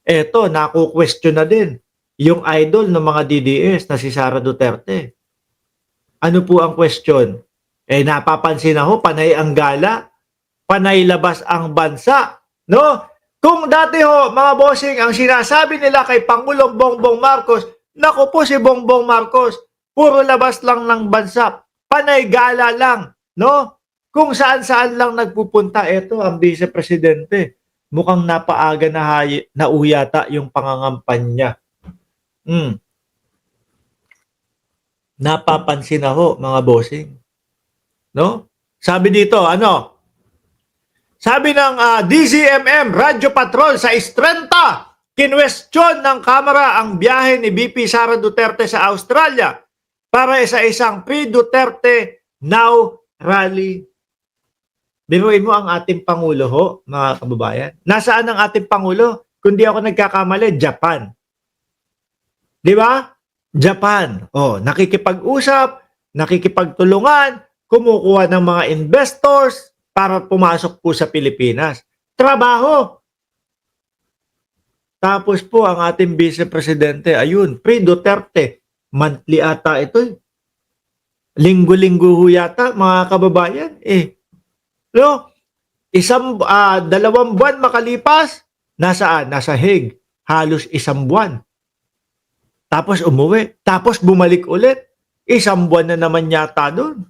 Eto, naku-question na din yung idol ng mga DDS na si Sara Duterte. Ano po ang question? Napapansin ako, panay ang gala, panay labas ang bansa, no? Kung dati ho, mga bossing, ang sinasabi nila kay Pangulong Bongbong Marcos, naku po si Bongbong Marcos, puro labas lang ng bansa, panay gala lang, no? Kung saan-saan lang nagpupunta, eto ang Vice Presidente. Mukhang napaaga na uyata yung pangangampanya. Napapansin ako, mga bossing. No? Sabi dito, ano? Sabi ng DZMM, Radyo Patrol sa Istrenta, kinwestiyon ng Kamara ang biyahe ni BP Sara Duterte sa Australia para sa isang pre-Duterte Now rally. Biruin mo ang ating Pangulo ho, mga kababayan. Nasaan ang ating Pangulo? Kung di ako nagkakamali, Japan. Di ba? Japan. Nakikipag-usap, nakikipagtulungan, kumukuha ng mga investors para pumasok po sa Pilipinas. Trabaho. Tapos po ang ating Vice Presidente, ayun, pre-Duterte. Monthly ata ito. Linggo-linggo ho yata, mga kababayan. No? 2 buwan makalipas, nasaan? Nasa Hague. Halos 1 buwan. Tapos umuwi. Tapos bumalik ulit. 1 buwan na naman yata doon.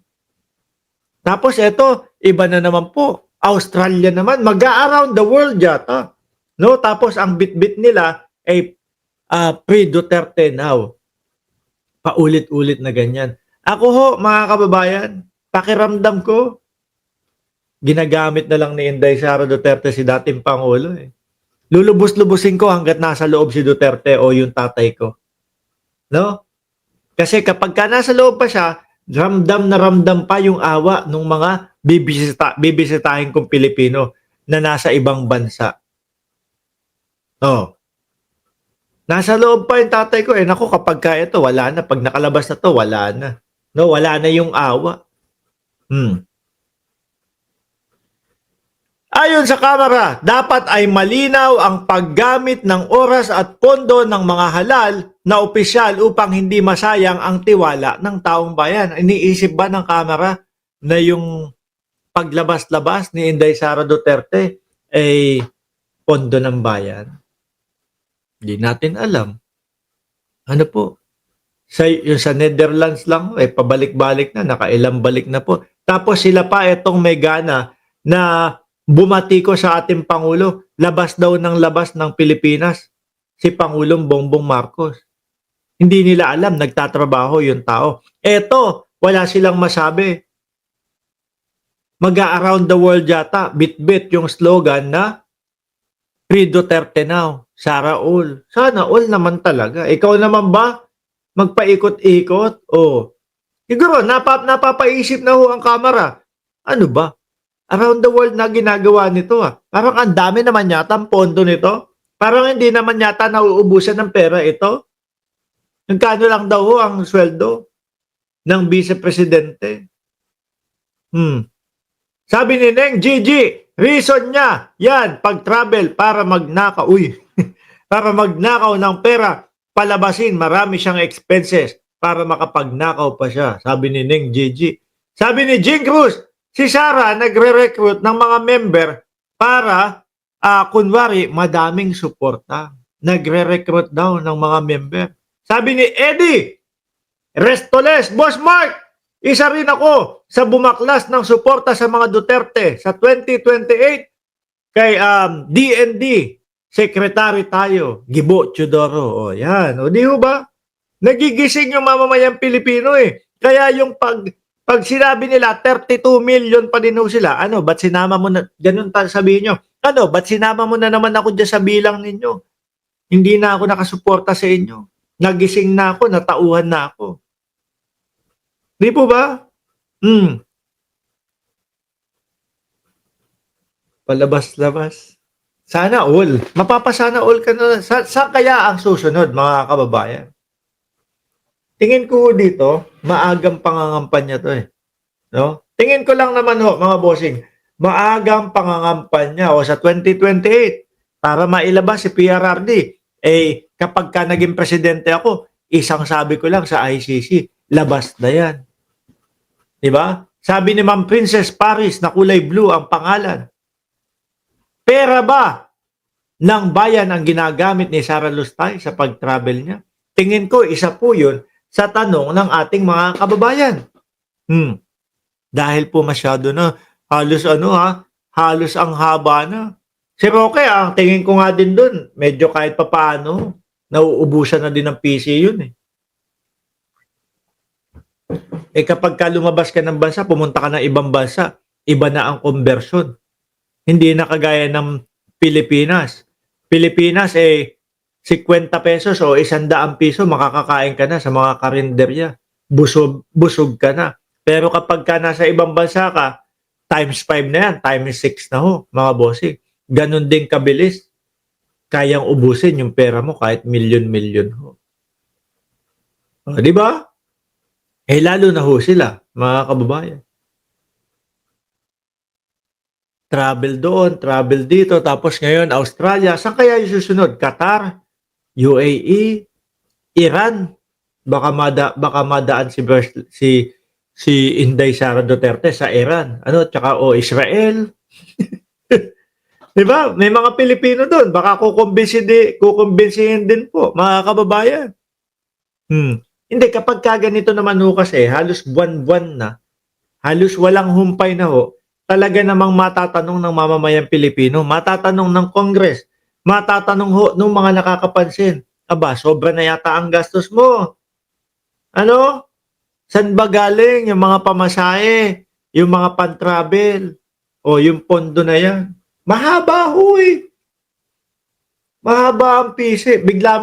Tapos eto, iba na naman po. Australia naman, mag-around the world yata. No? Tapos ang bit-bit nila ay pre-Duterte now. Paulit-ulit na ganyan. Ako ho, mga kababayan, pakiramdam ko, ginagamit na lang ni Inday Sara Duterte si dating Pangulo. Lulubos-lubusin ko hanggat nasa loob si Duterte o yung tatay ko. No? Kasi kapag ka nasa loob pa siya, ramdam na ramdam pa yung awa ng mga bibisitahin kong Pilipino na nasa ibang bansa. Nasa loob pa yung tatay ko. Naku, kapag ka ito, wala na. Pag nakalabas na to, wala na. No, wala na yung awa. Ayon sa Kamara, dapat ay malinaw ang paggamit ng oras at pondo ng mga halal na opisyal upang hindi masayang ang tiwala ng taong bayan. Iniisip ba ng Kamara na yung paglabas-labas ni Inday Sara Duterte ay pondo ng bayan? Hindi natin alam. Ano po? Yung sa Netherlands lang, pabalik-balik na, nakailang balik na po. Tapos sila pa itong may gana na bumati ko sa ating Pangulo, labas daw ng labas ng Pilipinas, si Pangulong Bongbong Marcos. Hindi nila alam, nagtatrabaho yung tao. Eto, wala silang masabi. Mag-around the world yata, bit-bit yung slogan na Free Duterte now, Sara all. Sana all naman talaga. Ikaw naman ba? Magpaikot-ikot? Siguro, napapaisip na ho ang Kamara. Ano ba? Around the world na ginagawa nito. Parang ang dami naman yata ang pondo nito. Parang hindi naman yata nauubusan ng pera ito. Nagkano lang daw ho ang sweldo ng Vice Presidente. Sabi ni Neng Gigi, reason niya, yan, pag-travel para magnakaw. Para magnakaw ng pera, palabasin, marami siyang expenses para makapagnakaw pa siya. Sabi ni Neng Gigi. Sabi ni Jing Cruz, si Sara nagre-recruit ng mga member para, kunwari, madaming suporta. Nagre-recruit daw ng mga member. Sabi ni Eddie Restoles, Boss Mark, isa rin ako sa bumaklas ng suporta sa mga Duterte sa 2028 kay DND. Secretary tayo, Gibo Teodoro. Yan. Di ho ba? Nagigising yung mamamayang Pilipino Kaya yung pag sinabi nila 32 million pa din ho sila, ba't sinama mo na, ganun sabihin nyo, ba't sinama mo na naman ako dyan sa bilang ninyo? Hindi na ako nakasuporta sa inyo. Nagising na ako, natauhan na ako. Di po ba? Palabas-labas. Sana all. Mapapasana all ka na. Saan kaya ang susunod, mga kababayan? Tingin ko dito, maagang pangangampanya to No? Tingin ko lang naman ho, mga bossing, maagang pangangampanya sa 2028. para mailabas si PRRD. Eh, kapag ka naging presidente ako, isang sabi ko lang sa ICC, labas na yan. Diba? Sabi ni Ma'am Princess Paris na kulay blue ang pangalan. Pera ba ng bayan ang ginagamit ni Sara Lustay sa pag-travel niya? Tingin ko, isa po yun sa tanong ng ating mga kababayan. Dahil po masyado na, halos ang haba na. Si Roque, ang tingin ko nga din dun, medyo kahit papaano, nauubusan na din ng PC yun eh. Eh kapag ka lumabas ka ng bansa, pumunta ka ng ibang bansa, iba na ang conversion. Hindi na kagaya ng Pilipinas. Pilipinas, 50 pesos o 100 piso, makakakain ka na sa mga karinderya. Busog ka na. Pero kapag ka nasa ibang bansa ka, times 5 na yan, times 6 na ho, mga bossing. Ganon din kabilis. Kayang ubusin yung pera mo kahit milyon-milyon ho. O, di ba? Eh lalo na ho sila, mga kababayan. Travel doon, travel dito, tapos ngayon Australia. Saan kaya yung susunod? Qatar, UAE, Iran. Baka madaan si Inday Sara Duterte sa Iran. Tsaka Israel. 'Di ba? May mga Pilipino doon. Baka kukumbinsihin din po, mga kababayan. Hindi, kapag ganito naman ho kasi, halos buwan-buwan na, halos walang humpay na ho, talaga namang matatanong ng mamamayang Pilipino, matatanong ng Congress, matatanong ho ng mga nakakapansin, aba, sobra na yata ang gastos mo. Saan ba galing yung mga pamasahe, yung mga pan-travel, o yung pondo na yan? Mahaba ho eh. Mahaba ang PC. Bigla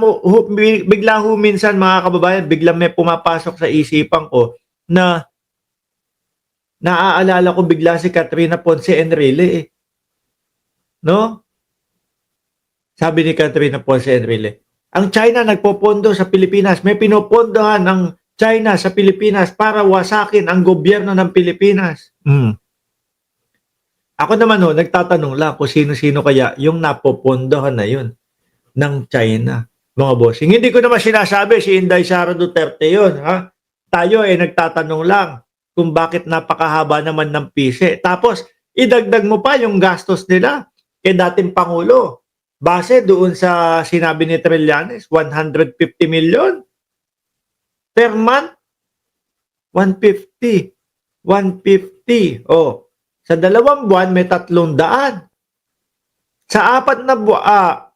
ho minsan mga kababayan, bigla may pumapasok sa isipan ko na naaalala ko bigla si Katrina Ponce Enrile eh. No? Sabi ni Katrina Ponce Enrile, ang China nagpopondo sa Pilipinas. May pinopondohan ng China sa Pilipinas para wasakin ang gobyerno ng Pilipinas. Ako naman nagtatanong lang kung sino-sino kaya yung napopondohan na yun ng China, mga bossing. Hindi ko naman sinasabi si Inday Sara Duterte yun, ha? Tayo nagtatanong lang kung bakit napakahaba naman ng PC. Tapos, idagdag mo pa yung gastos nila kay dating Pangulo. Base doon sa sinabi ni Trillanes, 150 million per month. 150. Sa 2 buwan, may 300. Sa 4 na buwan,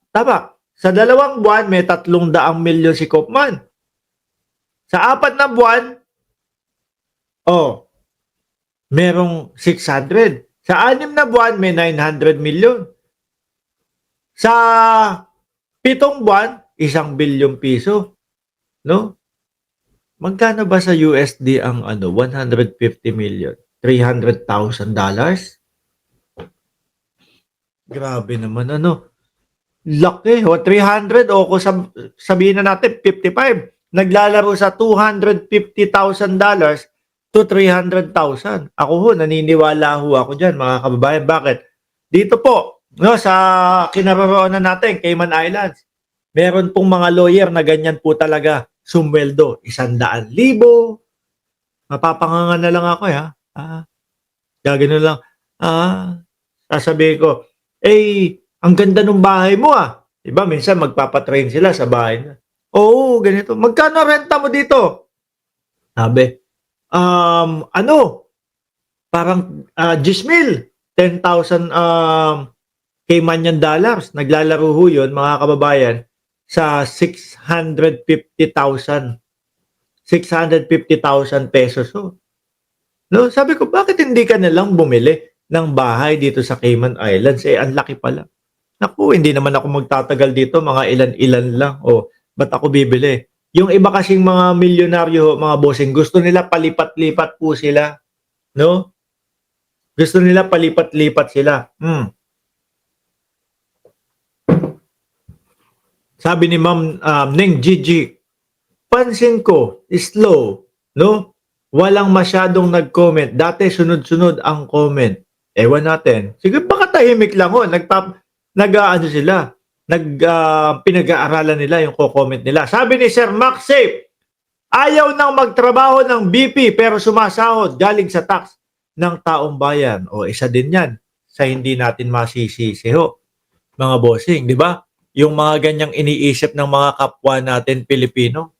sa 2 buwan, may 300 milyon si Kopman. Sa 4 na buwan, merong 600. Sa 6 na buwan, may 900 milyon. Sa 7 buwan, 1 bilyong piso. No? Magkano ba sa USD ang 150 million? $300,000? Grabe naman laki. 300 o kung sabihin na natin 55. Naglalaro sa $250,000 to 300,000. Ako naniniwala ako dyan, mga kababayan. Bakit? Dito po, sa kinaroroonan natin, Cayman Islands, meron pong mga lawyer na ganyan po talaga sumweldo. 100,000. Mapapanganga na lang ako, gagano lang. Sasabihin ko, ang ganda ng bahay mo Diba? Minsan magpapatrain sila sa bahay na. Oo, ganito. Magkano renta mo dito? Sabi, parang 10,000. 10,000 Caymanian dollars. Naglalaro ho yun, mga kababayan, sa 650,000. 650,000 pesos ho. No? Sabi ko, bakit hindi ka nalang bumili ng bahay dito sa Cayman Islands? Ang laki pala. Naku, hindi naman ako magtatagal dito, mga ilan-ilan lang. Ba't ako bibili? Yung iba kasing mga milyonaryo, mga bossing, gusto nila palipat-lipat po sila. No? Gusto nila palipat-lipat sila. Sabi ni Ma'am Neng Gigi, pansin ko, slow, no? Walang masyadong nag-comment. Dati sunod-sunod ang comment. Ewan natin. Sige, baka tahimik lang ho. Nag-ano sila. pinag-aaralan nila yung co-comment nila. Sabi ni Sir Maxip, ayaw nang magtrabaho ng BP pero sumasahod galing sa tax ng taong bayan. O isa din yan sa hindi natin masisisi ho, mga bossing, di ba? Yung mga ganyang iniisip ng mga kapwa natin Pilipino.